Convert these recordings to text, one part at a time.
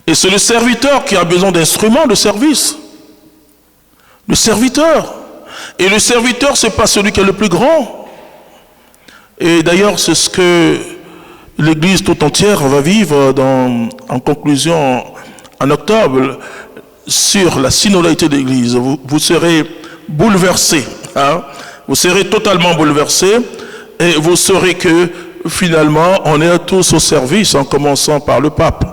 Et c'est le serviteur qui a besoin d'instruments de service. Le serviteur. Et le serviteur, ce n'est pas celui qui est le plus grand. Et d'ailleurs, c'est ce que l'Église tout entière va vivre en conclusion en octobre sur la synodalité de l'Église. Vous serez bouleversés. Hein? Vous serez totalement bouleversés et vous saurez que finalement, on est tous au service en commençant par le pape,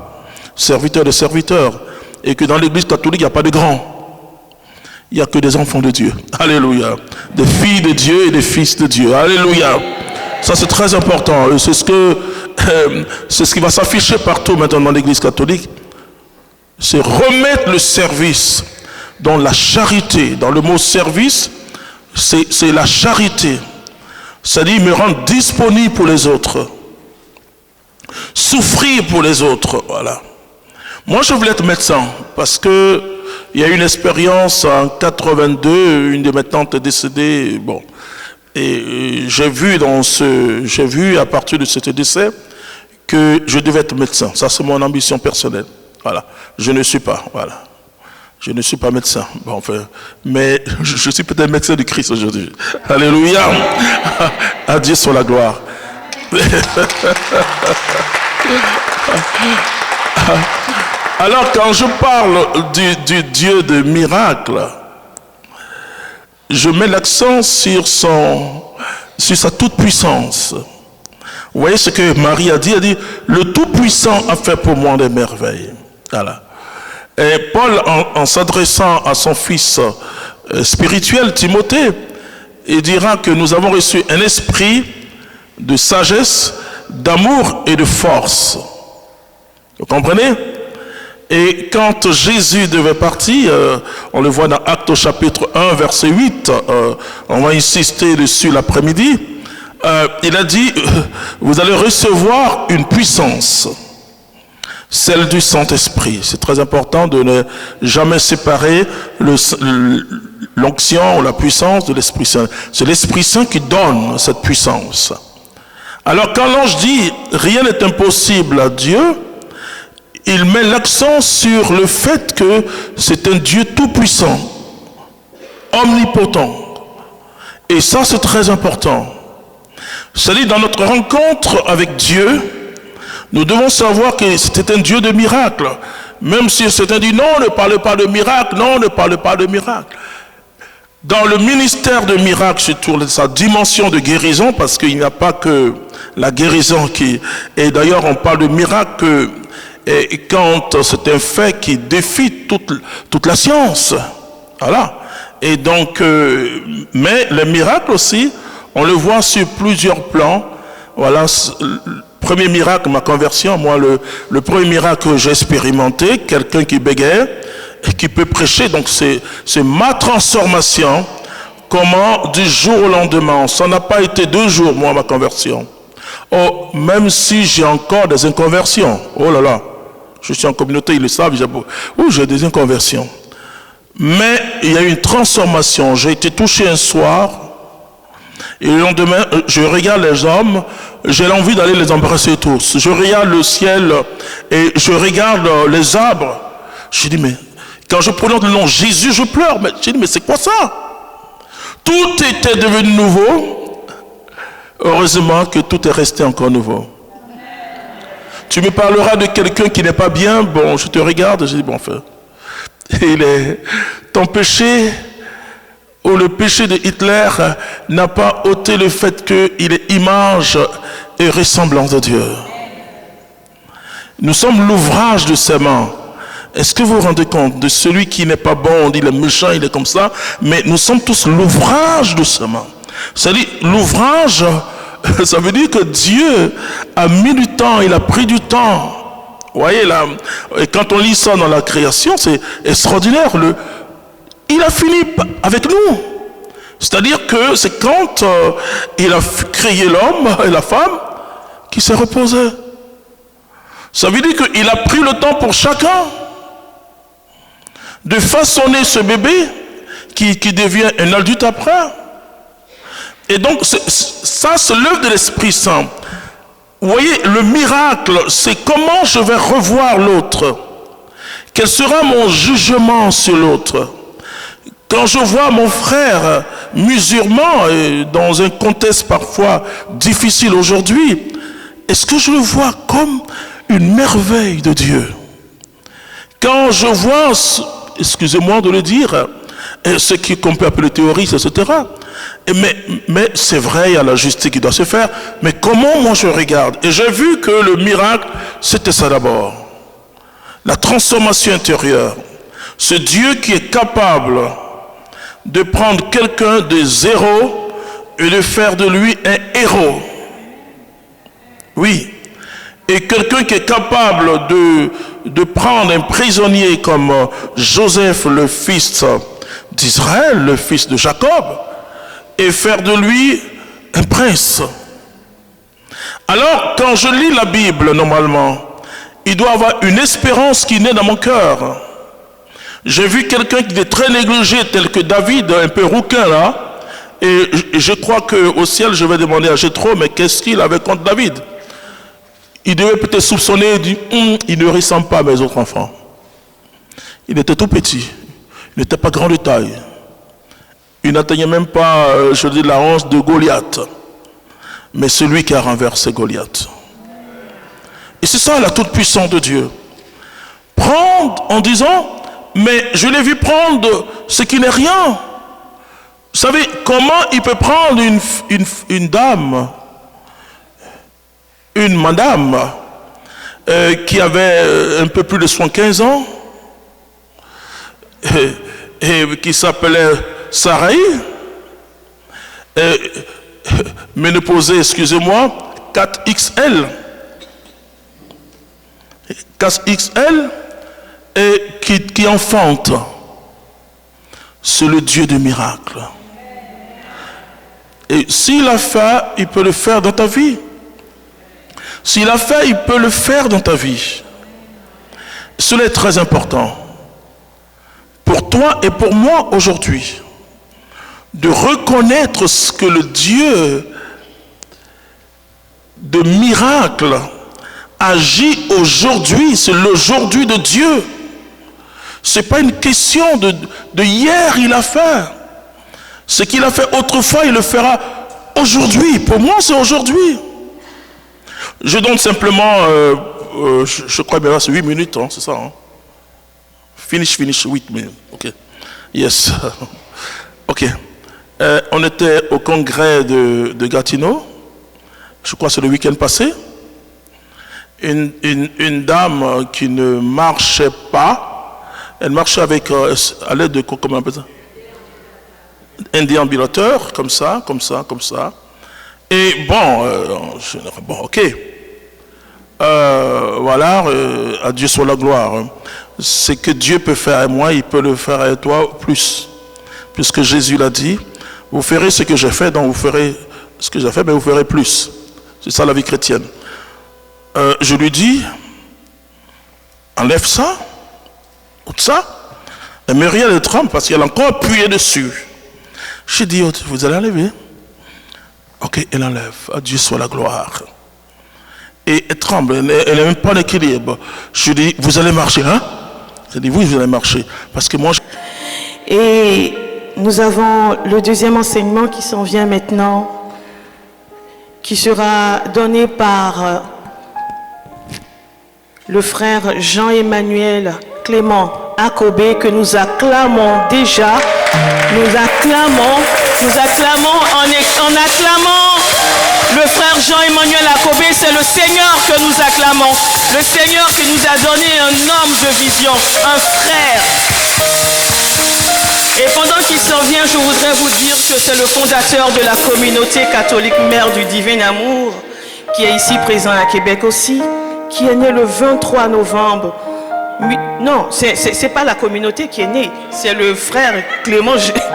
serviteur de serviteurs. Et que dans l'Église catholique, il n'y a pas de grands. Il n'y a que des enfants de Dieu. Alléluia. Des filles de Dieu et des fils de Dieu. Alléluia. Ça, c'est très important. C'est ce qui va s'afficher partout maintenant dans l'Église catholique. C'est remettre le service dans la charité. Dans le mot service, c'est la charité. C'est-à-dire me rendre disponible pour les autres. Souffrir pour les autres. Voilà. Moi, je voulais être médecin parce que il y a une expérience en 82, une de mes tantes est décédée. Bon. Et j'ai vu à partir de ce décès que je devais être médecin. Ça, c'est mon ambition personnelle. Voilà. Je ne suis pas. Voilà. Je ne suis pas médecin. Bon, enfin, mais je suis peut-être médecin du Christ aujourd'hui. Alléluia. À Dieu soit la gloire. Alors, quand je parle du Dieu de miracles, je mets l'accent sur sa toute-puissance. Vous voyez ce que Marie a dit? Elle dit, le Tout-Puissant a fait pour moi des merveilles. Voilà. Et Paul, en s'adressant à son fils spirituel, Timothée, il dira que nous avons reçu un esprit de sagesse, d'amour et de force. Vous comprenez? Et quand Jésus devait partir, on le voit dans Actes au chapitre 1, verset 8, on va insister dessus l'après-midi, il a dit, vous allez recevoir une puissance, celle du Saint-Esprit. C'est très important de ne jamais séparer l'onction ou la puissance de l'Esprit Saint. C'est l'Esprit Saint qui donne cette puissance. Alors quand l'ange dit, rien n'est impossible à Dieu, il met l'accent sur le fait que c'est un Dieu tout-puissant, omnipotent. Et ça, c'est très important. C'est-à-dire, dans notre rencontre avec Dieu, nous devons savoir que c'était un Dieu de miracles. Même si certains disent, non, ne parlez pas de miracles, non, ne parlez pas de miracles. Dans le ministère de miracles, surtout sa dimension de guérison, parce qu'il n'y a pas que la guérison qui... Et d'ailleurs, on parle de miracles et quand c'est un fait qui défie toute la science. Voilà. Et donc, mais les miracles aussi, on le voit sur plusieurs plans. Voilà, premier miracle, ma conversion. Moi, le premier miracle que j'ai expérimenté, quelqu'un qui bégaye et qui peut prêcher. Donc, c'est ma transformation. Comment, du jour au lendemain, ça n'a pas été 2 jours, moi, ma conversion. Oh, même si j'ai encore des inconversions. Oh là là. Je suis en communauté, ils le savent, j'ai des inconversions. Mais il y a eu une transformation. J'ai été touché un soir, et le lendemain, je regarde les hommes, j'ai l'envie d'aller les embrasser tous. Je regarde le ciel, et je regarde les arbres. Je dis, mais quand je prononce le nom Jésus, je pleure. Mais je dis, mais c'est quoi ça? Tout était devenu nouveau. Heureusement que tout est resté encore nouveau. Tu me parleras de quelqu'un qui n'est pas bien, bon, je te regarde, je dis, bon, enfin, ton péché, ou le péché de Hitler, n'a pas ôté le fait qu'il est image et ressemblance de Dieu. Nous sommes l'ouvrage de ses mains. Est-ce que vous vous rendez compte de celui qui n'est pas bon, on dit il est méchant, il est comme ça, mais nous sommes tous l'ouvrage de ses mains. C'est-à-dire, l'ouvrage... Ça veut dire que Dieu a mis du temps, il a pris du temps. Vous voyez là, et quand on lit ça dans la création, c'est extraordinaire. Il a fini avec nous. C'est-à-dire que c'est quand il a créé l'homme et la femme qui s'est reposé. Ça veut dire qu'il a pris le temps pour chacun de façonner ce bébé qui devient un adulte après. Et donc, ça, c'est l'œuvre de l'Esprit Saint. Vous voyez, le miracle, c'est comment je vais revoir l'autre. Quel sera mon jugement sur l'autre? Quand je vois mon frère musulman dans un contexte parfois difficile aujourd'hui, est-ce que je le vois comme une merveille de Dieu? Quand je vois, excusez-moi de le dire, ce qu'on peut appeler terroriste, etc. Mais c'est vrai, il y a la justice qui doit se faire. Mais comment moi je regarde? Et j'ai vu que le miracle, c'était ça d'abord. La transformation intérieure. Ce Dieu qui est capable de prendre quelqu'un de zéro et de faire de lui un héros. Oui. Et quelqu'un qui est capable de prendre un prisonnier comme Joseph, le fils d'Israël, le fils de Jacob, et faire de lui un prince. Alors, quand je lis la Bible, normalement, il doit y avoir une espérance qui naît dans mon cœur. J'ai vu quelqu'un qui est très négligé, tel que David, un peu rouquin là, et je crois qu'au ciel, je vais demander à Jéthro, mais qu'est-ce qu'il avait contre David? Il devait peut-être soupçonner et dire, il ne ressemble pas à mes autres enfants. Il était tout petit, il n'était pas grand de taille. Il n'atteignait même pas, je dis, la hanche de Goliath. Mais celui qui a renversé Goliath. Et c'est ça la toute-puissance de Dieu. Prendre en disant, mais je l'ai vu prendre ce qui n'est rien. Vous savez, comment il peut prendre une dame, une madame, qui avait un peu plus de 75 ans, et qui s'appelait Sarai, ménopausée, excusez-moi, 4XL, et qui enfante. C'est le Dieu de miracles. Et s'il a fait, il peut le faire dans ta vie. S'il a fait, il peut le faire dans ta vie. Cela est très important. Pour toi et pour moi aujourd'hui, de reconnaître ce que le Dieu de miracles agit aujourd'hui. C'est l'aujourd'hui de Dieu. Ce n'est pas une question de hier il a fait. Ce qu'il a fait autrefois, il le fera aujourd'hui. Pour moi, c'est aujourd'hui. Je donne simplement, je crois bien c'est 8 minutes, hein, c'est ça. Hein? Finish, 8 minutes. Ok. Yes. Ok. On était au congrès de Gatineau. Je crois que c'est le week-end passé. Une dame qui ne marchait pas. Elle marchait avec, à l'aide de, comment on appelle ça? Un déambulateur, comme ça. Et bon, ok. Voilà, à Dieu soit la gloire. Ce que Dieu peut faire à moi, il peut le faire à toi plus. Puisque Jésus l'a dit, vous ferez ce que j'ai fait, donc vous ferez ce que j'ai fait, mais vous ferez plus. C'est ça la vie chrétienne. Je lui dis, enlève ça, ou ça. Et Muriel elle tremble parce qu'elle a encore appuyé dessus. Je dis, vous allez enlever? Ok, elle enlève. À Dieu soit la gloire. Et elle tremble, elle n'a même pas l'équilibre. Je dis, vous allez marcher, hein? Je dis, oui, vous allez marcher. Parce que moi, Et nous avons le deuxième enseignement qui s'en vient maintenant, qui sera donné par le frère Jean-Emmanuel Clément Akobé, que nous acclamons déjà. Nous acclamons en acclamant le frère Jean-Emmanuel Akobé. C'est le Seigneur que nous acclamons, le Seigneur qui nous a donné un homme de vision, un frère. Et pendant qu'il s'en vient, je voudrais vous dire que c'est le fondateur de la communauté catholique Mère du Divin Amour, qui est ici présent à Québec aussi, qui est né le 23 novembre. Non, c'est pas la communauté qui est née, c'est le frère Clément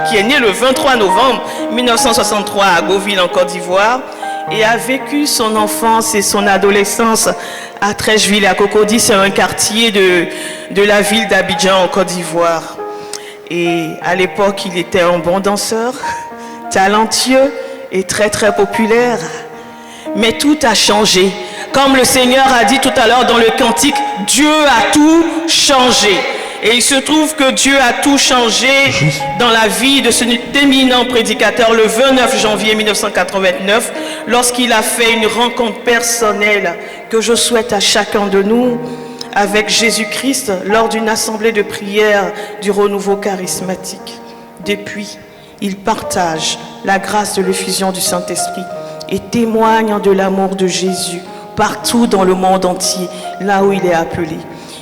qui est né le 23 novembre 1963 à Gauville en Côte d'Ivoire et a vécu son enfance et son adolescence à Trècheville à Cocody. C'est un quartier de la ville d'Abidjan en Côte d'Ivoire. Et à l'époque, il était un bon danseur, talentueux et très très populaire. Mais tout a changé. Comme le Seigneur a dit tout à l'heure dans le cantique, Dieu a tout changé. Et il se trouve que Dieu a tout changé dans la vie de cet éminent prédicateur le 29 janvier 1989, lorsqu'il a fait une rencontre personnelle que je souhaite à chacun de nous avec Jésus-Christ lors d'une assemblée de prière du renouveau charismatique. Depuis, il partage la grâce de l'effusion du Saint-Esprit et témoigne de l'amour de Jésus partout dans le monde entier, là où il est appelé.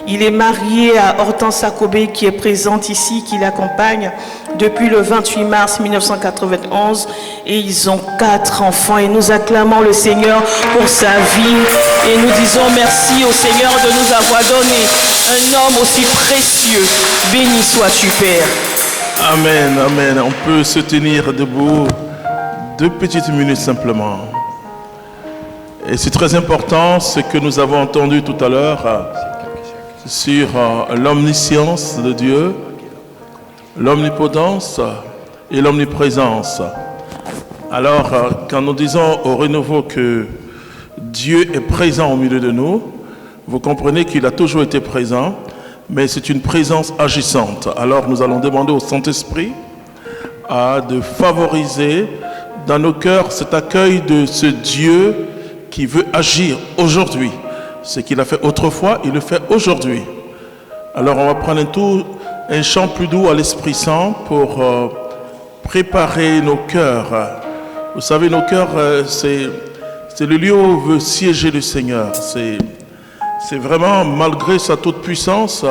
Il est marié à Hortense Akobé qui est présente ici, qui l'accompagne depuis le 28 mars 1991 et ils ont 4 enfants et nous acclamons le Seigneur pour sa vie et nous disons merci au Seigneur de nous avoir donné un homme aussi précieux. Béni sois-tu, Père. Amen, amen. On peut se tenir debout 2 petites minutes simplement. Et c'est très important ce que nous avons entendu tout à l'heure sur l'omniscience de Dieu, l'omnipotence et l'omniprésence. Alors, quand nous disons au renouveau que Dieu est présent au milieu de nous, vous comprenez qu'il a toujours été présent, mais c'est une présence agissante. Alors, nous allons demander au Saint-Esprit de favoriser dans nos cœurs cet accueil de ce Dieu qui veut agir aujourd'hui. Ce qu'il a fait autrefois, il le fait aujourd'hui. Alors on va prendre un chant plus doux à l'Esprit Saint pour préparer nos cœurs. Vous savez, nos cœurs, c'est le lieu où veut siéger le Seigneur. C'est vraiment, malgré sa toute puissance,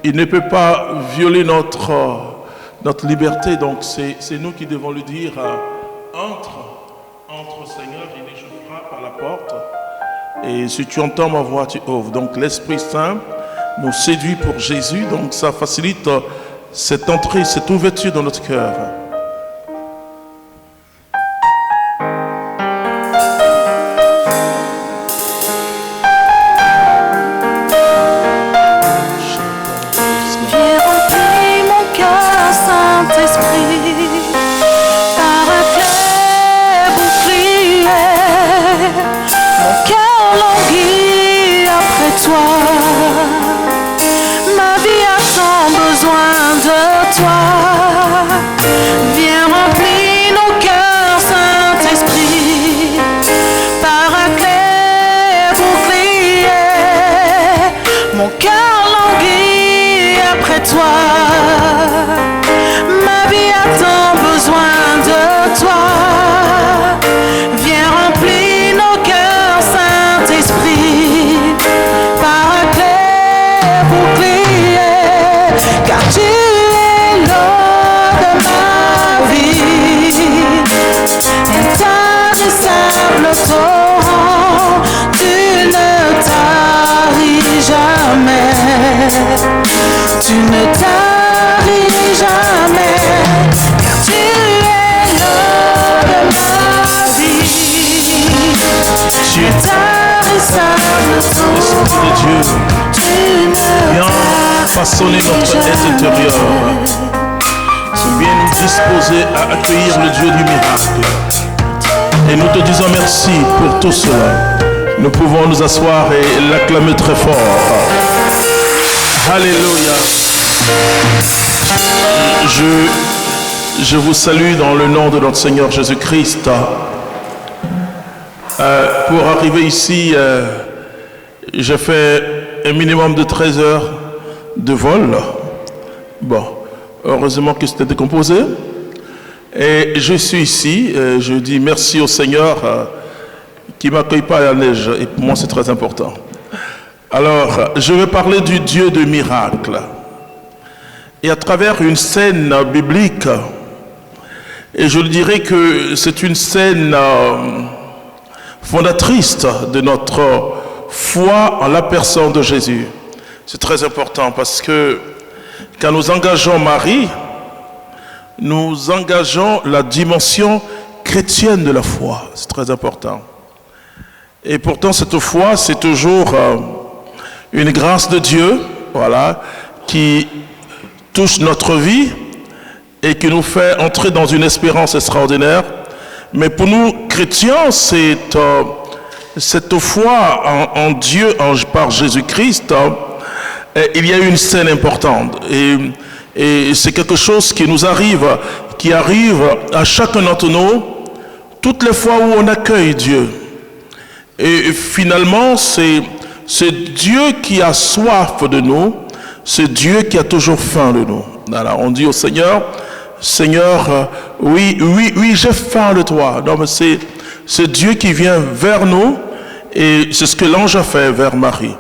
il ne peut pas violer notre liberté. Donc c'est nous qui devons lui dire, entre Seigneur, il dit, je frappe à la porte. Et si tu entends ma voix, tu ouvres. Donc l'Esprit Saint nous séduit pour Jésus. Donc ça facilite cette entrée, cette ouverture dans notre cœur. Tu ne taris jamais, car tu es l'homme de ma vie. Tu es tarissable, Esprit de Dieu, viens façonner notre être intérieur. Viens nous disposer à accueillir le Dieu du miracle. Et nous te disons merci pour tout cela. Nous pouvons nous asseoir et l'acclamer très fort. Alléluia. Je vous salue dans le nom de notre Seigneur Jésus-Christ. Pour arriver ici, j'ai fait un minimum de 13 heures de vol. Bon, heureusement que c'était décomposé. Et je suis ici, je dis merci au Seigneur qui ne m'accueille pas à la neige. Et pour moi, c'est très important. Alors, je vais parler du Dieu de miracles. Et à travers une scène biblique, et je dirais que c'est une scène fondatrice de notre foi en la personne de Jésus. C'est très important parce que quand nous engageons Marie, nous engageons la dimension chrétienne de la foi. C'est très important. Et pourtant, cette foi, c'est toujours une grâce de Dieu, voilà, qui touche notre vie et qui nous fait entrer dans une espérance extraordinaire. Mais pour nous, chrétiens, c'est cette foi en Dieu, par Jésus-Christ, il y a une scène importante. Et c'est quelque chose qui nous arrive, qui arrive à chacun d'entre nous, toutes les fois où on accueille Dieu. Et finalement, c'est Dieu qui a soif de nous, c'est Dieu qui a toujours faim de nous. Alors, on dit au Seigneur, Seigneur, oui, j'ai faim de toi. Non, mais c'est Dieu qui vient vers nous, et c'est ce que l'ange a fait vers Marie.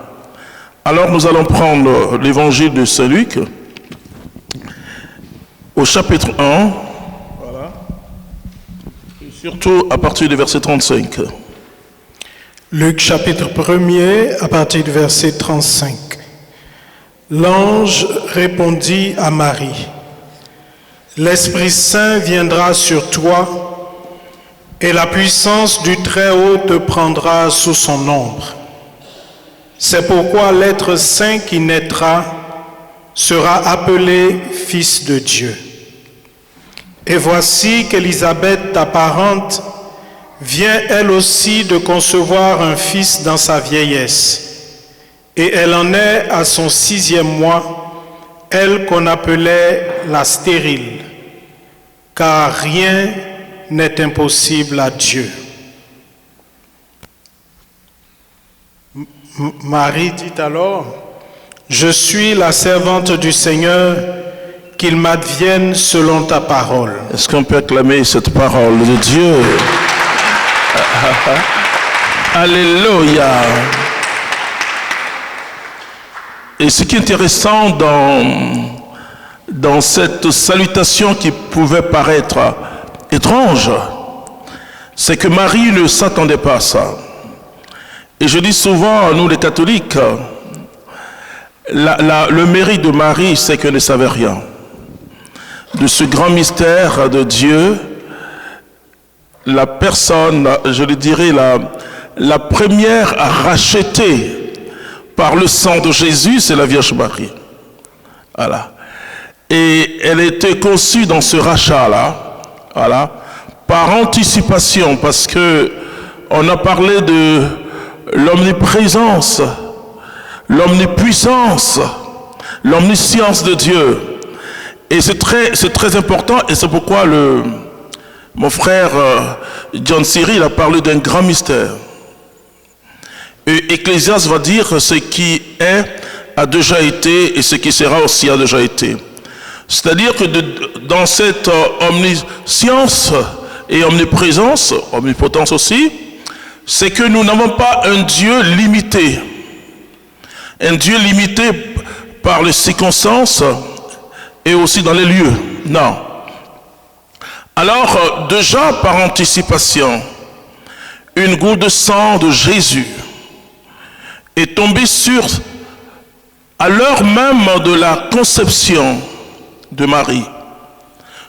Alors, nous allons prendre l'évangile de Saint Luc, au chapitre 1, voilà, et surtout à partir du verset 35. Luc chapitre 1er, à partir du verset 35. L'ange répondit à Marie, « L'Esprit Saint viendra sur toi, et la puissance du Très-Haut te prendra sous son ombre. C'est pourquoi l'être saint qui naîtra sera appelé Fils de Dieu. Et voici qu'Élisabeth, ta parente, vient elle aussi de concevoir un fils dans sa vieillesse. Et elle en est à son 6e mois, elle qu'on appelait la stérile, car rien n'est impossible à Dieu. » Marie dit alors, « Je suis la servante du Seigneur, qu'il m'advienne selon ta parole. » Est-ce qu'on peut acclamer cette parole de Dieu? Alléluia. Et ce qui est intéressant dans cette salutation qui pouvait paraître étrange, c'est que Marie ne s'attendait pas à ça. Et je dis souvent à nous les catholiques, le mérite de Marie, c'est qu'elle ne savait rien de ce grand mystère de Dieu. La personne, je le dirais, la première à racheter par le sang de Jésus, c'est la Vierge Marie. Voilà. Et elle était conçue dans ce rachat-là, voilà, par anticipation, parce que on a parlé de l'omniprésence, l'omnipuissance, l'omniscience de Dieu. Et c'est très important, et c'est pourquoi mon frère John Cyril a parlé d'un grand mystère. Et Ecclésiaste va dire ce qui est a déjà été et ce qui sera aussi a déjà été. C'est-à-dire que dans cette omniscience et omniprésence, omnipotence aussi, c'est que nous n'avons pas un Dieu limité. Un Dieu limité par les circonstances et aussi dans les lieux. Non. Alors, déjà par anticipation, une goutte de sang de Jésus est tombée à l'heure même de la conception de Marie.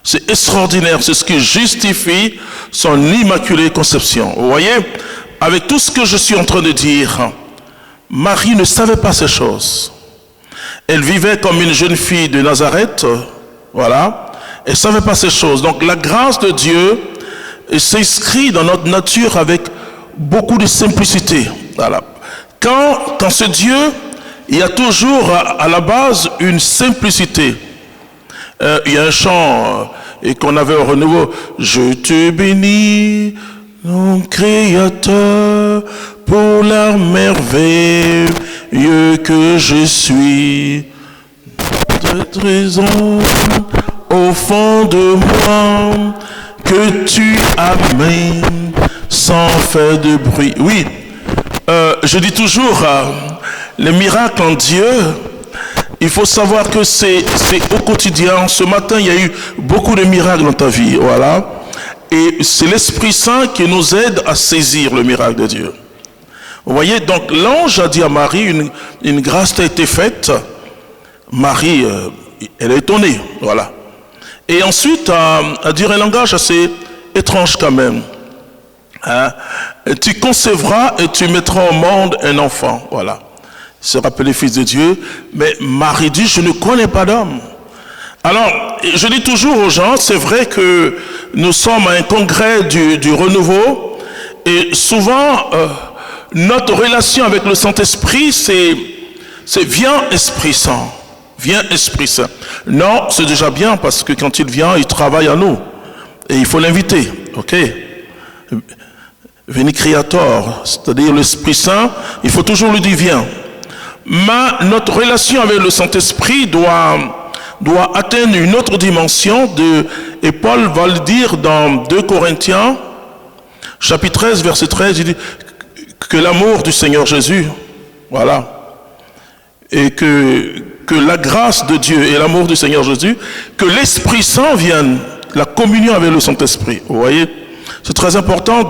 C'est extraordinaire, c'est ce qui justifie son immaculée conception. Vous voyez, avec tout ce que je suis en train de dire, Marie ne savait pas ces choses. Elle vivait comme une jeune fille de Nazareth, voilà. Elle ne savait pas ces choses. Donc la grâce de Dieu s'inscrit dans notre nature avec beaucoup de simplicité. Voilà. Quand ce Dieu, il y a toujours à la base une simplicité. Il y a un chant qu'on avait au renouveau. Je te bénis, mon Créateur, pour la merveille que je suis. Cette raison au fond de moi que tu amènes sans faire de bruit. Oui, je dis toujours, les miracles en Dieu, il faut savoir que c'est au quotidien. Ce matin, il y a eu beaucoup de miracles dans ta vie, voilà. Et c'est l'Esprit Saint qui nous aide à saisir le miracle de Dieu. Vous voyez, donc l'ange a dit à Marie, une grâce t'a été faite. Marie, elle est étonnée, voilà. Et ensuite, à dire un langage assez étrange quand même. Hein? Tu concevras et tu mettras au monde un enfant, voilà. Il sera appelé fils de Dieu. Mais Marie dit, je ne connais pas d'homme. Alors, je dis toujours aux gens, c'est vrai que nous sommes à un congrès du renouveau, et souvent, notre relation avec le Saint-Esprit, c'est viens Esprit Saint. Viens Esprit Saint. Non, c'est déjà bien parce que quand il vient, il travaille à nous. Et il faut l'inviter. Ok? Veni Creator, c'est-à-dire l'Esprit Saint, il faut toujours lui dire viens. Mais notre relation avec le Saint-Esprit doit atteindre une autre dimension et Paul va le dire dans 2 Corinthiens, chapitre 13, verset 13, il dit que l'amour du Seigneur Jésus, voilà, et que la grâce de Dieu et l'amour du Seigneur Jésus, que l'Esprit Saint vienne, la communion avec le Saint-Esprit. Vous voyez, c'est très important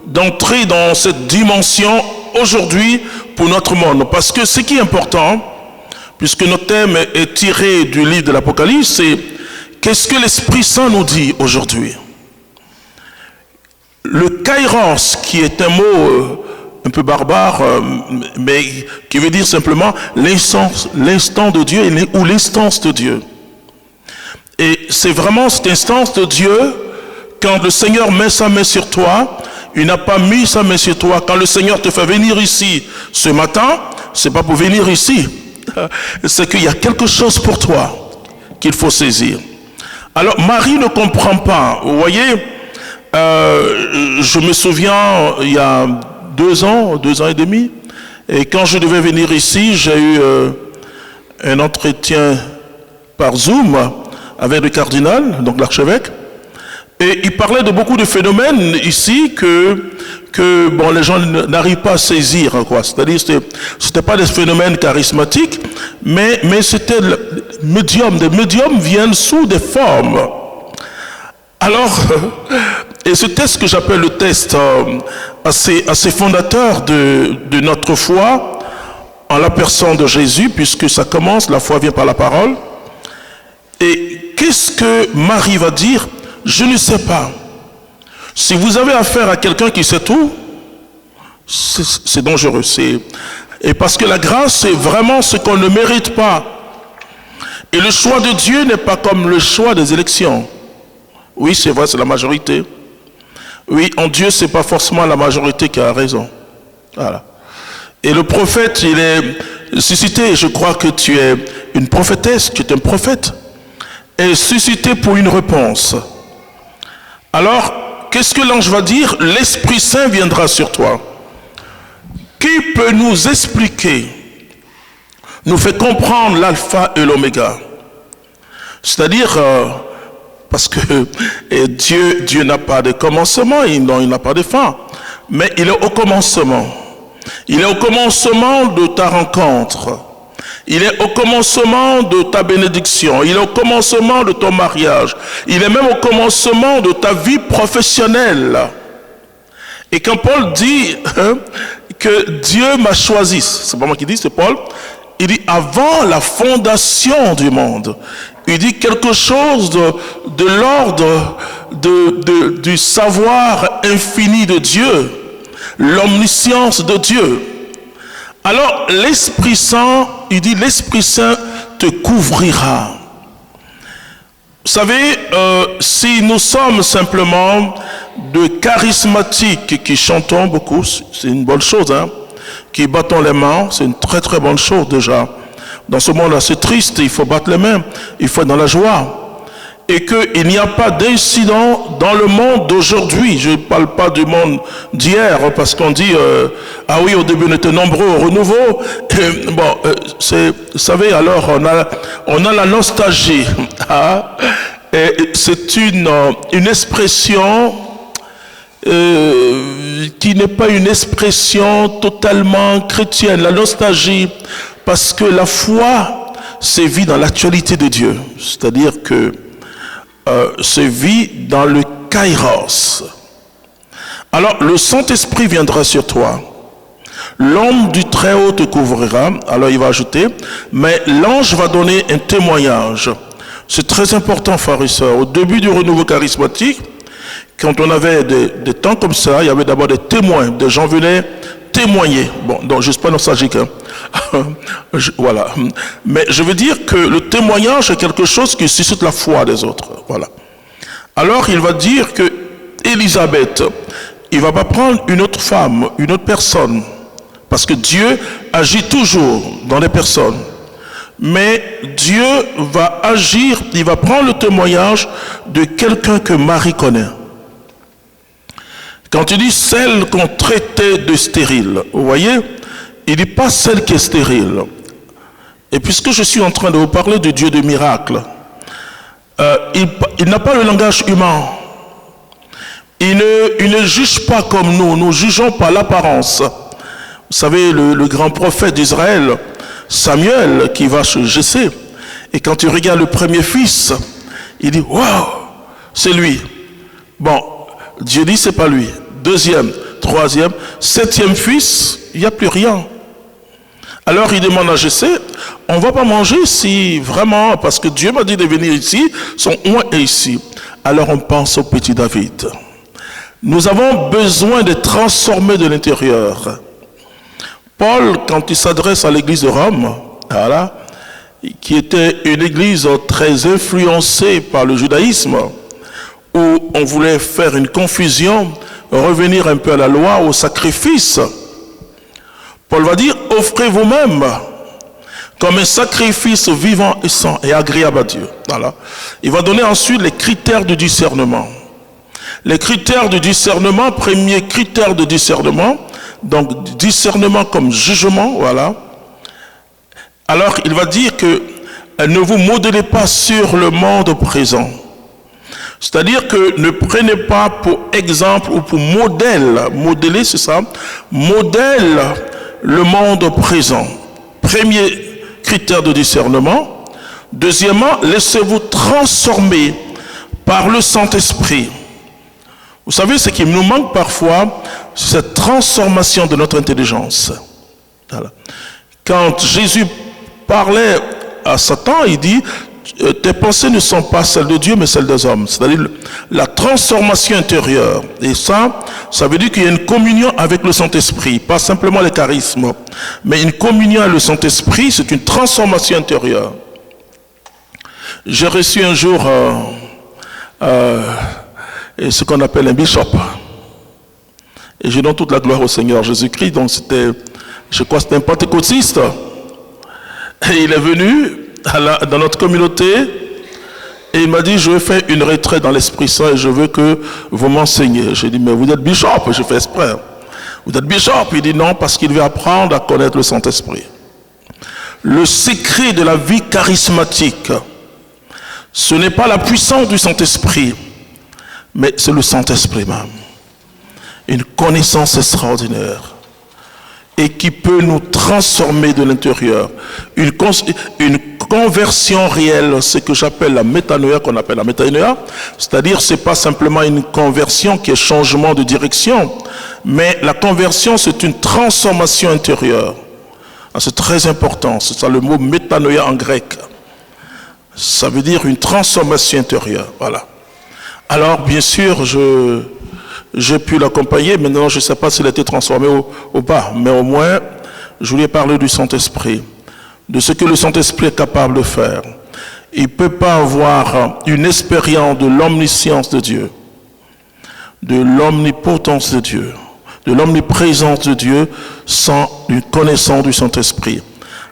d'entrer dans cette dimension aujourd'hui pour notre monde. Parce que ce qui est important, puisque notre thème est tiré du livre de l'Apocalypse, c'est qu'est-ce que l'Esprit Saint nous dit aujourd'hui? Le kairos, qui est un mot un peu barbare, mais qui veut dire simplement l'instant de Dieu ou l'instance de Dieu. Et c'est vraiment cette instance de Dieu, quand le Seigneur met sa main sur toi, il n'a pas mis sa main sur toi. Quand le Seigneur te fait venir ici ce matin, c'est pas pour venir ici. C'est qu'il y a quelque chose pour toi qu'il faut saisir. Alors Marie ne comprend pas. Vous voyez, je me souviens, il y a 2 ans et demi, et quand je devais venir ici, j'ai eu un entretien par Zoom avec le cardinal, donc l'archevêque, et il parlait de beaucoup de phénomènes ici que bon, les gens n'arrivent pas à saisir, quoi. C'est-à-dire c'était pas des phénomènes charismatiques, mais c'était médium. Des médiums viennent sous des formes. Alors, et c'était ce que j'appelle le test assez fondateur de notre foi en la personne de Jésus, puisque ça commence, la foi vient par la parole. Et qu'est-ce que Marie va dire? Je ne sais pas. Si vous avez affaire à quelqu'un qui sait tout, c'est dangereux. Et parce que la grâce, c'est vraiment ce qu'on ne mérite pas. Et le choix de Dieu n'est pas comme le choix des élections. Oui, c'est vrai, c'est la majorité. Oui, en Dieu, c'est pas forcément la majorité qui a raison. Voilà. Et le prophète, il est suscité. Je crois que tu es une prophétesse, tu es un prophète. Et suscité pour une réponse. Alors, qu'est-ce que l'ange va dire? L'Esprit Saint viendra sur toi. Qui peut nous expliquer, nous fait comprendre l'alpha et l'oméga? C'est-à-dire, parce que Dieu n'a pas de commencement, il n'a pas de fin, mais il est au commencement. Il est au commencement de ta rencontre. Il est au commencement de ta bénédiction. Il est au commencement de ton mariage. Il est même au commencement de ta vie professionnelle. Et quand Paul dit que Dieu m'a choisi, c'est pas moi qui dis, c'est Paul, il dit avant la fondation du monde. Il dit quelque chose de l'ordre du savoir infini de Dieu, l'omniscience de Dieu. Alors, l'Esprit Saint, il dit, l'Esprit Saint te couvrira. Vous savez, si nous sommes simplement de charismatiques qui chantons beaucoup, c'est une bonne chose, hein, qui battons les mains, c'est une très très bonne chose déjà. Dans ce monde assez triste, il faut battre les mains, il faut être dans la joie. Et qu'il n'y a pas d'incident dans le monde d'aujourd'hui. Je ne parle pas du monde d'hier, parce qu'on dit, ah oui, au début on était nombreux au renouveau. Et, bon, vous savez, alors on a la nostalgie. Hein? Et c'est une expression qui n'est pas une expression totalement chrétienne. La nostalgie, parce que la foi, c'est vie dans l'actualité de Dieu. C'est-à-dire que se vit dans le kairos. Alors, le Saint-Esprit viendra sur toi. L'homme du Très-Haut te couvrira. Alors, il va ajouter, mais l'ange va donner un témoignage. C'est très important, frères et sœurs. Au début du renouveau charismatique, quand on avait des temps comme ça, il y avait d'abord des témoins. Des gens venaient témoigner. Bon, donc je ne suis pas nostalgique. Hein. Voilà. Mais je veux dire que le témoignage est quelque chose qui suscite la foi des autres. Voilà. Alors il va dire que Élisabeth, il ne va pas prendre une autre femme, une autre personne. Parce que Dieu agit toujours dans les personnes. Mais Dieu va agir, il va prendre le témoignage de quelqu'un que Marie connaît. Quand il dit celle qu'on traitait de stérile, vous voyez, il dit pas celle qui est stérile. Et puisque je suis en train de vous parler de Dieu de miracles, il n'a pas le langage humain. Il ne juge pas comme nous jugeons par l'apparence. Vous savez, le grand prophète d'Israël, Samuel, qui va chez Jessé, et quand il regarde le premier fils, il dit, waouh, c'est lui. Bon, Dieu dit, c'est pas lui. Deuxième, troisième, septième fils, il n'y a plus rien. Alors il demande à Jessé, on ne va pas manger si vraiment, parce que Dieu m'a dit de venir ici, son oint est ici. Alors on pense au petit David. Nous avons besoin de transformer de l'intérieur. Paul, quand il s'adresse à l'église de Rome, voilà, qui était une église très influencée par le judaïsme, où on voulait faire une confusion, revenir un peu à la loi, au sacrifice, Paul va dire, offrez vous-même comme un sacrifice vivant et saint et agréable à Dieu. Voilà. Il va donner ensuite les critères de discernement. Les critères de discernement, premier critère de discernement, donc discernement comme jugement, voilà. Alors il va dire que ne vous modelez pas sur le monde présent. C'est-à-dire que ne prenez pas pour exemple ou pour modèle, modeler c'est ça, modèle le monde présent. Premier critère de discernement. Deuxièmement, laissez-vous transformer par le Saint-Esprit. Vous savez, ce qui nous manque parfois, c'est cette transformation de notre intelligence. Voilà. Quand Jésus parlait à Satan, il dit, tes pensées ne sont pas celles de Dieu, mais celles des hommes. C'est-à-dire la transformation intérieure. Et ça veut dire qu'il y a une communion avec le Saint-Esprit, pas simplement les charismes, mais une communion avec le Saint-Esprit, c'est une transformation intérieure. J'ai reçu un jour ce qu'on appelle un bishop. Et je donne toute la gloire au Seigneur Jésus-Christ. Donc je crois que c'était un pentecôtiste. Et il est venu dans notre communauté et il m'a dit, je vais faire une retraite dans l'Esprit Saint et je veux que vous m'enseignez. J'ai dit, mais vous êtes bishop? Je fais exprès. Vous êtes bishop? Il dit non, parce qu'il veut apprendre à connaître le Saint-Esprit. Le secret de la vie charismatique, ce n'est pas la puissance du Saint-Esprit, mais c'est le Saint-Esprit même. Une connaissance extraordinaire et qui peut nous transformer de l'intérieur. Une conversion réelle, ce que j'appelle la métanoïa, qu'on appelle la métanoïa, c'est-à-dire c'est pas simplement une conversion qui est changement de direction, mais la conversion c'est une transformation intérieure. C'est très important, c'est ça le mot métanoïa en grec. Ça veut dire une transformation intérieure, voilà. Alors bien sûr, j'ai pu l'accompagner, maintenant je ne sais pas s'il a été transformé ou pas, mais au moins, je lui ai parlé du Saint-Esprit, de ce que le Saint-Esprit est capable de faire. Il ne peut pas avoir une expérience de l'omniscience de Dieu, de l'omnipotence de Dieu, de l'omniprésence de Dieu sans une connaissance du Saint-Esprit.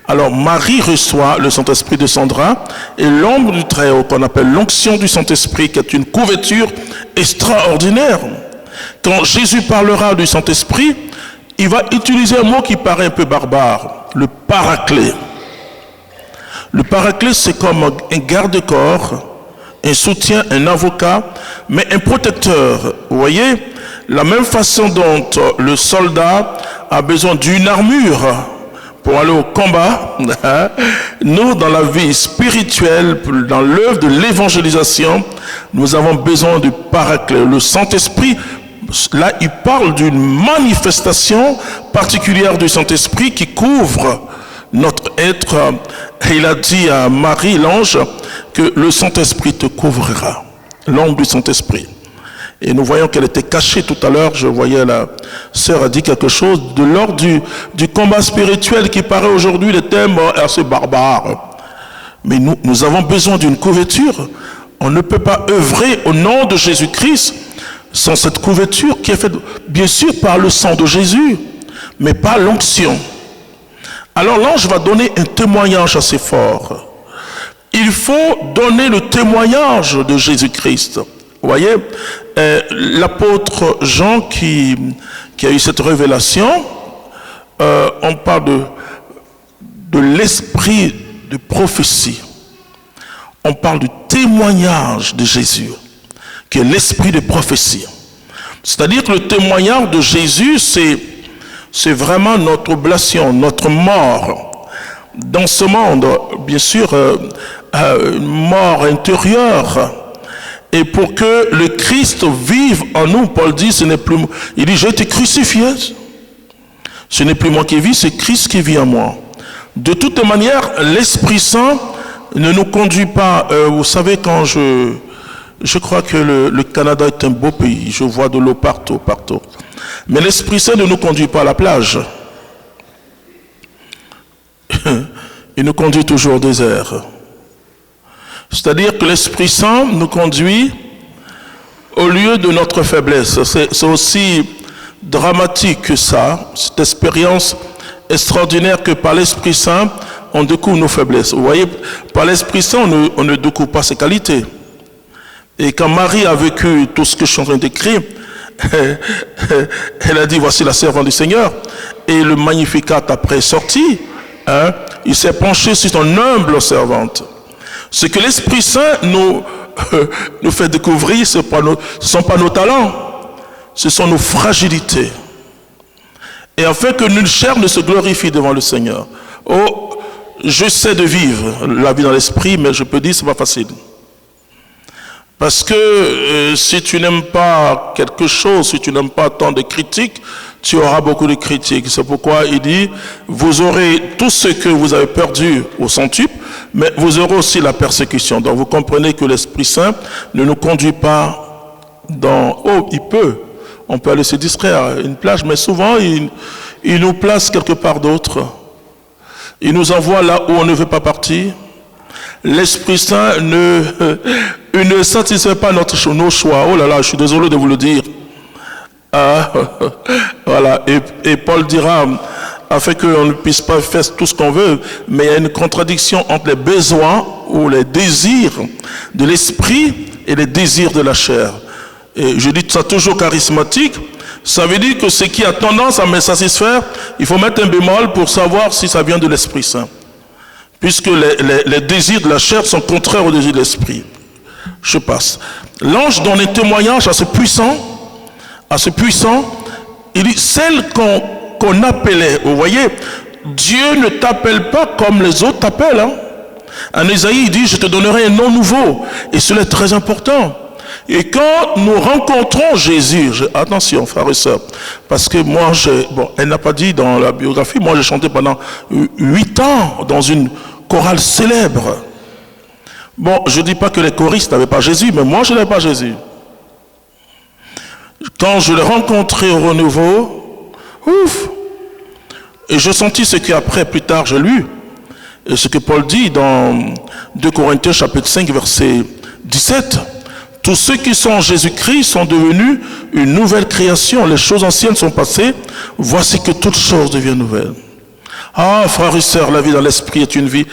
Alors Marie reçoit, le Saint-Esprit descendra, et l'ombre du Très-Haut, qu'on appelle l'onction du Saint-Esprit, qui est une couverture extraordinaire. Quand Jésus parlera du Saint-Esprit, il va utiliser un mot qui paraît un peu barbare, le paraclet. Le paraclet, c'est comme un garde-corps, un soutien, un avocat, mais un protecteur. Vous voyez, la même façon dont le soldat a besoin d'une armure pour aller au combat, nous, dans la vie spirituelle, dans l'œuvre de l'évangélisation, nous avons besoin du paraclet. Le Saint-Esprit, là, il parle d'une manifestation particulière du Saint-Esprit qui couvre notre être. Et il a dit à Marie, l'ange, que le Saint-Esprit te couvrira. L'ombre du Saint-Esprit. Et nous voyons qu'elle était cachée tout à l'heure. Je voyais la sœur a dit quelque chose de l'ordre du combat spirituel qui paraît aujourd'hui le thème assez barbare. Mais nous avons besoin d'une couverture. On ne peut pas œuvrer au nom de Jésus-Christ sans cette couverture qui est faite bien sûr par le sang de Jésus, mais pas l'onction. Alors l'ange va donner un témoignage assez fort. Il faut donner le témoignage de Jésus-Christ. Vous voyez, l'apôtre Jean qui a eu cette révélation, on parle de l'esprit de prophétie. On parle du témoignage de Jésus, qui est l'esprit de prophétie. C'est-à-dire que le témoignage de Jésus, c'est vraiment notre oblation, notre mort dans ce monde, bien sûr, une mort intérieure. Et pour que le Christ vive en nous, Paul dit, il dit, j'ai été crucifié. Ce n'est plus moi qui vis, c'est Christ qui vit en moi. De toute manière, l'Esprit Saint ne nous conduit pas. Vous savez, quand je crois que le Canada est un beau pays, je vois de l'eau partout. Mais l'Esprit Saint ne nous conduit pas à la plage. Il nous conduit toujours au désert. C'est-à-dire que l'Esprit Saint nous conduit au lieu de notre faiblesse. C'est aussi dramatique que ça, cette expérience extraordinaire que par l'Esprit Saint, on découvre nos faiblesses. Vous voyez, par l'Esprit Saint, on ne découvre pas ses qualités. Et quand Marie a vécu tout ce que je suis en train d'écrire, elle a dit, voici la servante du Seigneur. Et le Magnificat après est sorti, il s'est penché sur son humble servante. Ce que l'Esprit Saint nous fait découvrir, ce ne sont pas nos talents, ce sont nos fragilités. Et afin que nulle chair ne se glorifie devant le Seigneur. Oh, je sais de vivre la vie dans l'esprit, mais je peux dire que ce n'est pas facile. Parce que si tu n'aimes pas quelque chose, si tu n'aimes pas tant de critiques, tu auras beaucoup de critiques. C'est pourquoi il dit, vous aurez tout ce que vous avez perdu au centuple, mais vous aurez aussi la persécution. Donc vous comprenez que l'Esprit Saint ne nous conduit pas dans... Oh, on peut aller se distraire à une plage, mais souvent il nous place quelque part d'autre. Il nous envoie là où on ne veut pas partir. L'Esprit Saint ne satisfait pas nos choix. Oh là là, je suis désolé de vous le dire. Voilà. Et Paul dira, afin qu'on ne puisse pas faire tout ce qu'on veut, mais il y a une contradiction entre les besoins ou les désirs de l'esprit et les désirs de la chair. Et je dis ça toujours charismatique, ça veut dire que ce qui a tendance à me satisfaire, il faut mettre un bémol pour savoir si ça vient de l'Esprit Saint. Puisque les désirs de la chair sont contraires aux désirs de l'esprit. Je passe. L'ange donne un témoignage assez puissant, il dit, celle qu'on appelait, vous voyez, Dieu ne t'appelle pas comme les autres t'appellent. Hein. En Isaïe, il dit, je te donnerai un nom nouveau. Et cela est très important. Et quand nous rencontrons Jésus, attention frères et sœurs, parce que moi, elle n'a pas dit dans la biographie, moi j'ai chanté pendant 8 ans dans une chorale célèbre. Bon, je ne dis pas que les choristes n'avaient pas Jésus, mais moi je n'avais pas Jésus. Quand je l'ai rencontré au renouveau, et je sentis ce qu'après, plus tard, j'ai lu, et ce que Paul dit dans 2 Corinthiens chapitre 5, verset 17, tous ceux qui sont en Jésus-Christ sont devenus une nouvelle création. Les choses anciennes sont passées. Voici que toutes choses deviennent nouvelles. Ah, frères et sœurs, la vie dans l'esprit est une vie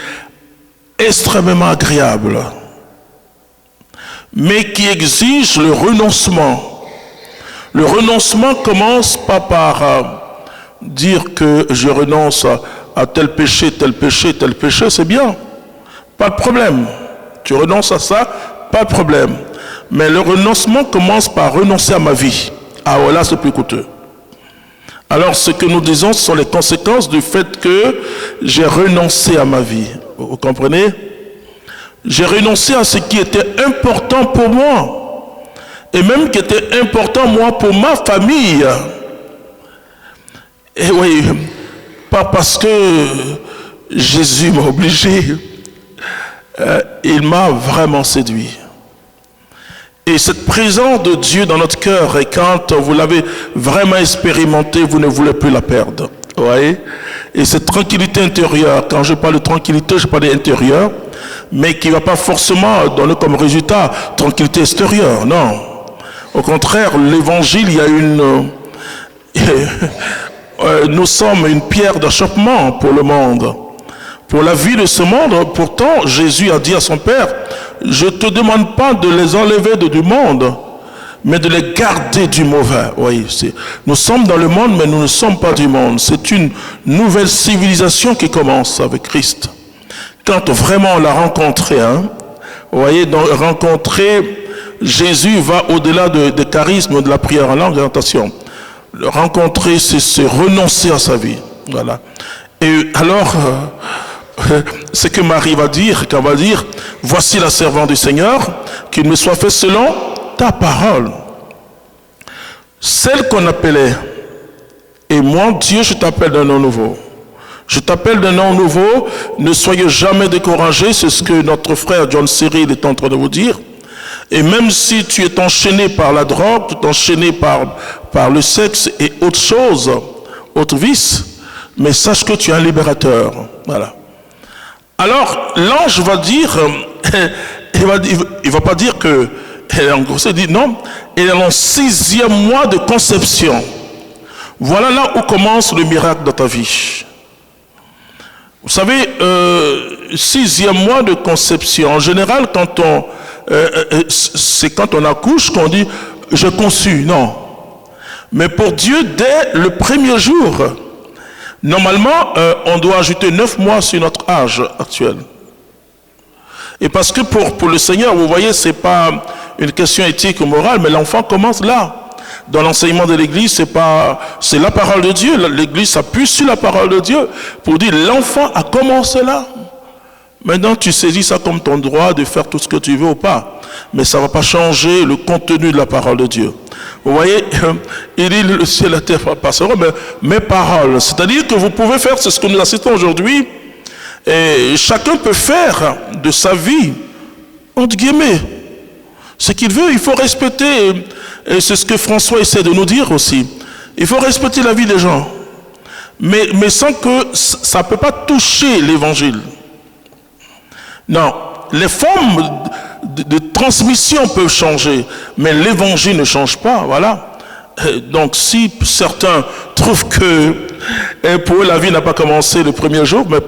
extrêmement agréable, mais qui exige le renoncement. Le renoncement commence pas par dire que je renonce à tel péché, c'est bien. Pas de problème. Tu renonces à ça, pas de problème. Mais le renoncement commence par renoncer à ma vie. Ah voilà, c'est plus coûteux. Alors ce que nous disons, ce sont les conséquences du fait que j'ai renoncé à ma vie. Vous comprenez? J'ai renoncé à ce qui était important pour moi. Et même qui était important, moi, pour ma famille. Et oui, pas parce que Jésus m'a obligé. Il m'a vraiment séduit. Et cette présence de Dieu dans notre cœur, et quand vous l'avez vraiment expérimenté, vous ne voulez plus la perdre. Vous voyez? Et cette tranquillité intérieure, quand je parle de tranquillité, je parle d'intérieur, mais qui ne va pas forcément donner comme résultat tranquillité extérieure, non. Au contraire, l'évangile, il y a nous sommes une pierre d'achoppement pour le monde, pour la vie de ce monde. Pourtant, Jésus a dit à son Père, je ne te demande pas de les enlever du monde, mais de les garder du mauvais. Oui, nous sommes dans le monde, mais nous ne sommes pas du monde. C'est une nouvelle civilisation qui commence avec Christ. Quand vraiment on l'a rencontré, vous voyez, donc rencontrer Jésus va au-delà de charisme, de la prière en langue, attention. Le rencontrer, c'est renoncer à sa vie. Voilà. Et alors, ce que Marie va dire, qu'elle va dire, voici la servante du Seigneur, qu'il me soit fait selon ta parole. Celle qu'on appelait, et moi, Dieu, je t'appelle d'un nom nouveau. Je t'appelle d'un nom nouveau, ne soyez jamais découragés, c'est ce que notre frère John Cyril est en train de vous dire. Et même si tu es enchaîné par la drogue, tu es enchaîné par le sexe et autre chose, autre vice, mais sache que tu es un libérateur. Voilà. Alors, l'ange va dire, il va pas dire que, en gros, il dit non, elle est en 6e mois de conception. Voilà là où commence le miracle dans ta vie. Vous savez, 6e mois de conception, en général, c'est quand on accouche qu'on dit « je conçus ». Non. Mais pour Dieu, dès le premier jour, normalement, on doit ajouter 9 mois sur notre âge actuel. Et parce que pour le Seigneur, vous voyez, ce n'est pas une question éthique ou morale, mais l'enfant commence là. Dans l'enseignement de l'Église, c'est la parole de Dieu. L'Église s'appuie sur la parole de Dieu pour dire l'enfant a commencé là. Maintenant, tu saisis ça comme ton droit de faire tout ce que tu veux ou pas. Mais ça ne va pas changer le contenu de la parole de Dieu. Vous voyez, il dit le ciel et la terre passeront, mais mes paroles. C'est-à-dire que vous pouvez faire ce que nous assistons aujourd'hui. Et chacun peut faire de sa vie, entre guillemets, ce qu'il veut. Il faut respecter, et c'est ce que François essaie de nous dire aussi. Il faut respecter la vie des gens. Mais sans que ça ne peut pas toucher l'évangile. Non, les formes de transmission peuvent changer, mais l'évangile ne change pas, voilà. Donc si certains trouvent que pour eux la vie n'a pas commencé le premier jour, mais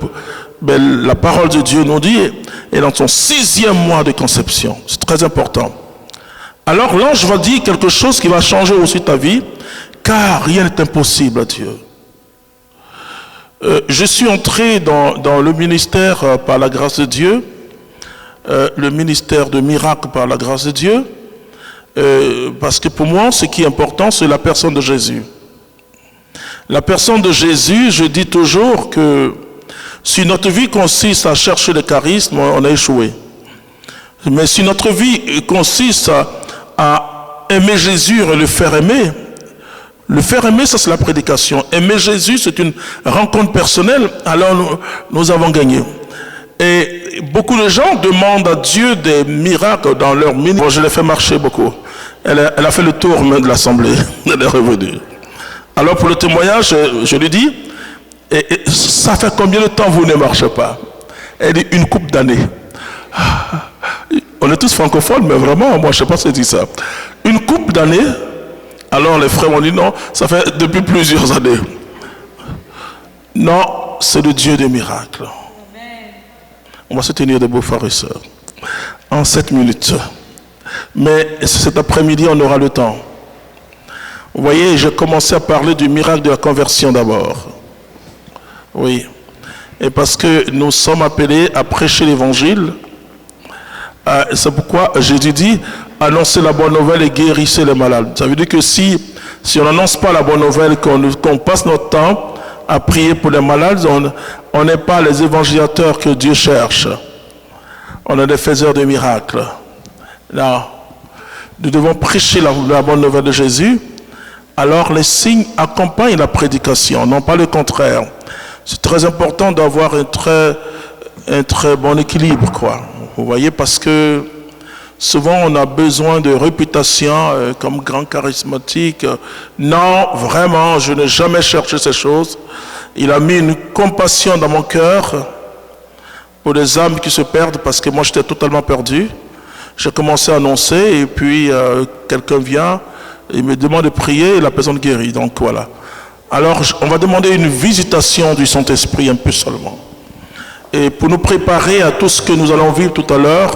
la parole de Dieu nous dit, elle est dans son 6e mois de conception. C'est très important. Alors l'ange va dire quelque chose qui va changer aussi ta vie, car rien n'est impossible à Dieu. Je suis entré dans le ministère par la grâce de Dieu, le ministère de miracles par la grâce de Dieu, parce que pour moi, ce qui est important, c'est la personne de Jésus. La personne de Jésus, je dis toujours que si notre vie consiste à chercher le charisme, on a échoué. Mais si notre vie consiste à aimer Jésus et le faire aimer, ça c'est la prédication. Aimer Jésus, c'est une rencontre personnelle, alors nous avons gagné. Et beaucoup de gens demandent à Dieu des miracles dans leur ministère. Bon, je l'ai fait marcher beaucoup. Elle a fait le tour même de l'assemblée. Elle est revenue. Alors pour le témoignage, je lui dis, et ça fait combien de temps vous ne marchez pas? Elle dit, une couple d'années. On est tous francophones, mais vraiment, moi je ne sais pas si je dis ça. Une couple d'années. Alors les frères m'ont dit non, ça fait depuis plusieurs années. Non, c'est le Dieu des miracles. Amen. On va se tenir debout, frères et sœurs, en 7 minutes. Mais cet après-midi, on aura le temps. Vous voyez, j'ai commencé à parler du miracle de la conversion d'abord. Oui. Et parce que nous sommes appelés à prêcher l'évangile. C'est pourquoi Jésus dit annoncer la bonne nouvelle et guérissez les malades. Ça veut dire que si on n'annonce pas la bonne nouvelle, qu'on passe notre temps à prier pour les malades, on n'est pas les évangélisateurs que Dieu cherche. On est des faiseurs de miracles. Là, nous devons prêcher la bonne nouvelle de Jésus. Alors les signes accompagnent la prédication, non pas le contraire. C'est très important d'avoir un très bon équilibre, quoi. Vous voyez, parce que souvent on a besoin de réputation comme grand charismatique. Non, vraiment, je n'ai jamais cherché ces choses. Il a mis une compassion dans mon cœur pour les âmes qui se perdent, parce que moi j'étais totalement perdu. J'ai commencé à annoncer et puis quelqu'un vient, il me demande de prier et la personne guérit. Donc voilà. Alors, on va demander une visitation du Saint-Esprit un peu seulement. Et pour nous préparer à tout ce que nous allons vivre tout à l'heure,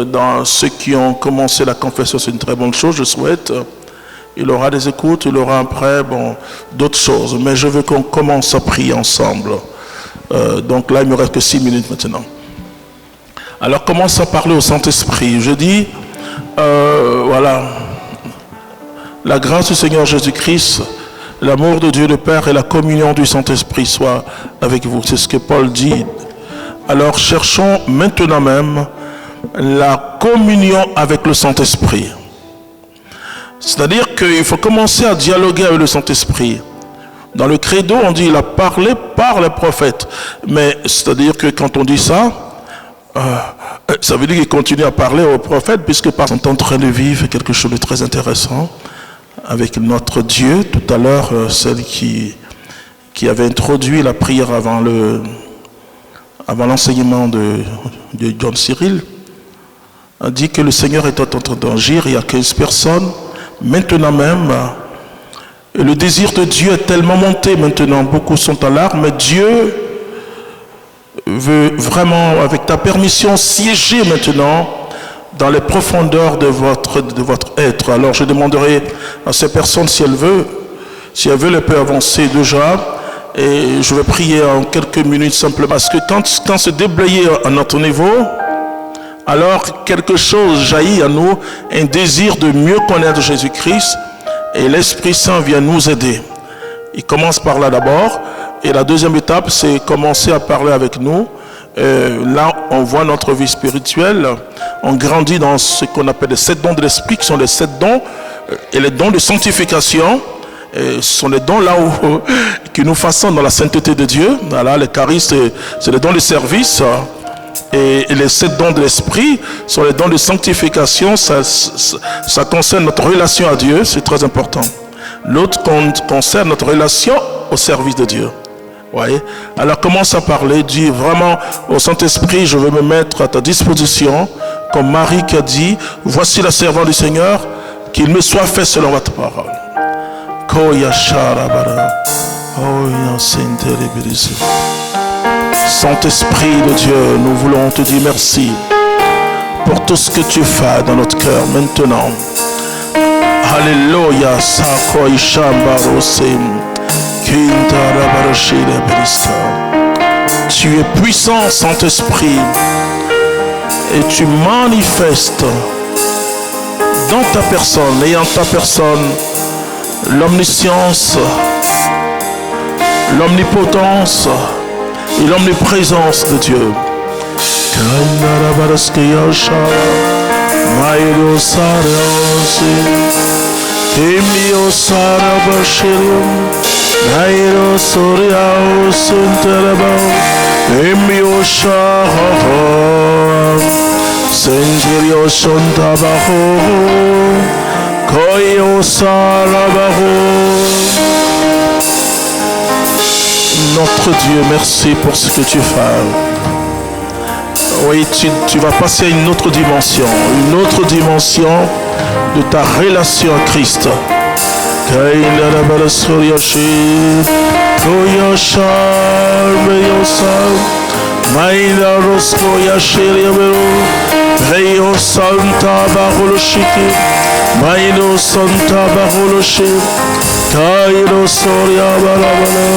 dans ceux qui ont commencé la confession, c'est une très bonne chose, je souhaite. Il aura des écoutes, il aura après, d'autres choses. Mais je veux qu'on commence à prier ensemble. Donc là, il ne me reste que 6 minutes maintenant. Alors, commence à parler au Saint-Esprit. Je dis, voilà, la grâce du Seigneur Jésus-Christ, l'amour de Dieu le Père et la communion du Saint-Esprit soient avec vous. C'est ce que Paul dit. Alors, cherchons maintenant même la communion avec le Saint-Esprit. C'est-à-dire qu'il faut commencer à dialoguer avec le Saint-Esprit. Dans le credo, on dit il a parlé par les prophètes. Mais c'est-à-dire que quand on dit ça, ça veut dire qu'il continue à parler aux prophètes, puisque par sont en train de vivre quelque chose de très intéressant avec notre Dieu. Tout à l'heure, celle qui avait introduit la prière avant l'enseignement de John Cyril, a dit que le Seigneur est en train d'agir. Il y a 15 personnes. Maintenant même, le désir de Dieu est tellement monté maintenant. Beaucoup sont en larmes, mais Dieu veut vraiment, avec ta permission, siéger maintenant dans les profondeurs de votre être. Alors je demanderai à ces personnes si elles veulent, elles peuvent avancer déjà. Et je vais prier en quelques minutes simplement. Parce que quand c'est déblayé à notre niveau, alors quelque chose jaillit à nous, un désir de mieux connaître Jésus-Christ, et l'Esprit Saint vient nous aider. Il commence par là d'abord, et la deuxième étape, c'est commencer à parler avec nous. Là, on voit notre vie spirituelle, on grandit dans ce qu'on appelle les 7 dons de l'Esprit, qui sont les 7 dons, et les dons de sanctification. Ce sont les dons là où qui nous façonnent dans la sainteté de Dieu. Voilà, les charismes, c'est les dons de service. Et les 7 dons de l'esprit sont les dons de sanctification. Ça concerne notre relation à Dieu, c'est très important. L'autre concerne notre relation au service de Dieu. Voyez? Alors commence à parler, dis vraiment au Saint-Esprit, je veux me mettre à ta disposition, comme Marie qui a dit, voici la servante du Seigneur, qu'il me soit fait selon votre parole. Saint-Esprit de Dieu, nous voulons te dire merci pour tout ce que tu fais dans notre cœur maintenant. Alléluia. Tu es puissant, Saint-Esprit, et tu manifestes dans ta personne et en ta personne l'omniscience, l'omnipotence et l'omniprésence de Dieu. Notre Dieu, merci pour ce que tu fais. Oui, tu vas passer à une autre dimension de ta relation à Christ. Maino Santa Baroloshi, Kairo Soria Balabala,